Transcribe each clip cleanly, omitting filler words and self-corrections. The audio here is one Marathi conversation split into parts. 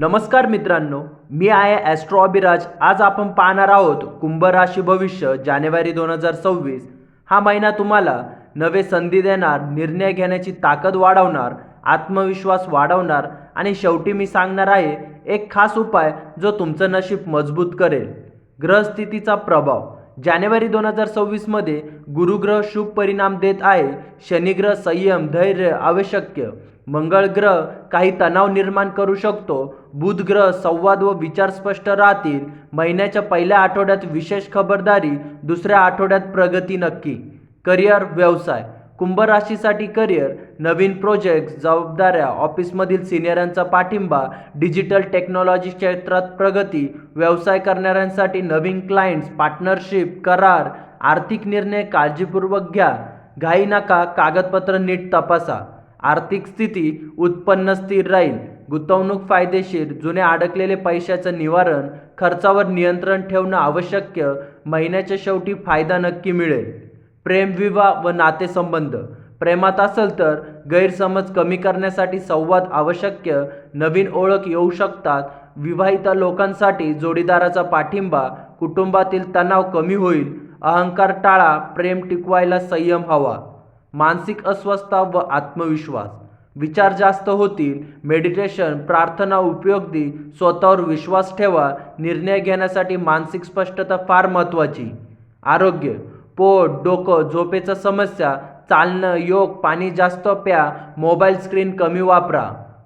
नमस्कार मित्रांनो, मी आहे ॲस्ट्रो अभिराज। आज आपण पाहणार आहोत कुंभ राशी भविष्य जानेवारी 2026। हा महिना तुम्हाला नवे संधी देणार, निर्णय घेण्याची ताकद वाढवणार, आत्मविश्वास वाढवणार आणि शेवटी मी सांगणार आहे एक खास उपाय जो तुमचं नशीब मजबूत करेल। ग्रहस्थितीचा प्रभाव जानेवारी 2026 मध्ये गुरुग्रह शुभ परिणाम देत आहे। शनिग्रह संयम, धैर्य आवश्यक, मंगळ ग्रह काही तणाव निर्माण करू शकतो, बुध ग्रह संवाद व विचार स्पष्ट राहतील। महिन्याच्या पहिल्या आठवड्यात विशेष खबरदारी, दुसऱ्या आठवड्यात प्रगती नक्की। करिअर, व्यवसाय कुंभ राशीसाठी करिअर, नवीन प्रोजेक्ट, जबाबदाऱ्या, ऑफिसमधील सिनियरांचा पाठिंबा, डिजिटल टेक्नॉलॉजी क्षेत्रात प्रगती, व्यवसाय करणाऱ्यांसाठी नवीन क्लायंट्स, पार्टनरशिप, करार, आर्थिक निर्णय काळजीपूर्वक घ्या, घाई नका, कागदपत्र नीट तपासा। आर्थिक स्थिती, उत्पन्न स्थिर राहील, गुंतवणूक फायदेशीर, जुने अडकलेले पैशाचं निवारण, खर्चावर नियंत्रण ठेवणं आवश्यक, महिन्याच्या शेवटी फायदा नक्की मिळेल। प्रेम, विवाह व नातेसंबंध प्रेमात असेल तर गैरसमज कमी करण्यासाठी संवाद आवश्यक, नवीन ओळख येऊ शकतात। विवाहित लोकांसाठी जोडीदाराचा पाठिंबा, कुटुंबातील तणाव कमी होईल, अहंकार टाळा, प्रेम टिकवायला संयम हवा। मानसिक अस्वस्थता व आत्मविश्वास विचार जास्त होतील, मेडिटेशन, प्रार्थना उपयोगी, स्वतःवर विश्वास ठेवा, निर्णय घेण्यासाठी मानसिक स्पष्टता फार महत्त्वाची। आरोग्य, पोट, डोकं, झोपेच्या समस्या, चालणं, योग, पाणी जास्त प्या, मोबाईल स्क्रीन कमी वापरा।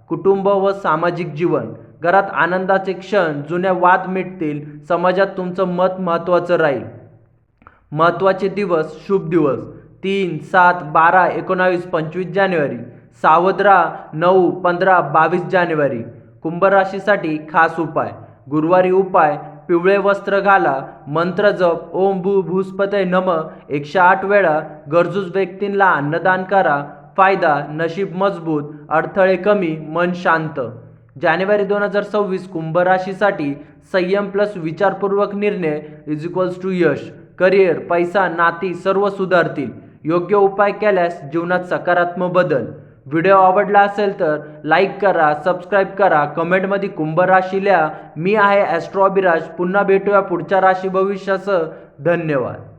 कुटुंब व सामाजिक जीवन घरात आनंदाचे क्षण, जुन्या वाद मिटतील, समाजात तुमचं मत महत्त्वाचं राहील। महत्त्वाचे दिवस, शुभ दिवस 3, 7, 12, 19, 25 जानेवारी, सावध राहा 9, 15, 22 जानेवारी। कुंभ राशीसाठी खास उपाय, गुरुवारी उपाय, पिवळे वस्त्र घाला, मंत्र जप, ओम भू भूस्पतये नमः 108 वेळा, गरजू व्यक्तींना अन्नदान करा। फायदा, नशीब मजबूत, अडथळे कमी, मन शांत। जानेवारी 2026 कुंभ राशीसाठी संयम प्लस विचारपूर्वक निर्णय यश। करिअर, पैसा, नाती सर्व सुधारतील। योग्य उपाय केल्यास जीवनात सकारात्मक बदल। व्हिडिओ आवडला असेल तर लाईक करा, सबस्क्राईब करा, कमेंटमध्ये कुंभ राशी लिहा। मी आहे ॲस्ट्रो अभिराज। पुन्हा भेटूया पुढच्या राशी भविष्यासह। धन्यवाद।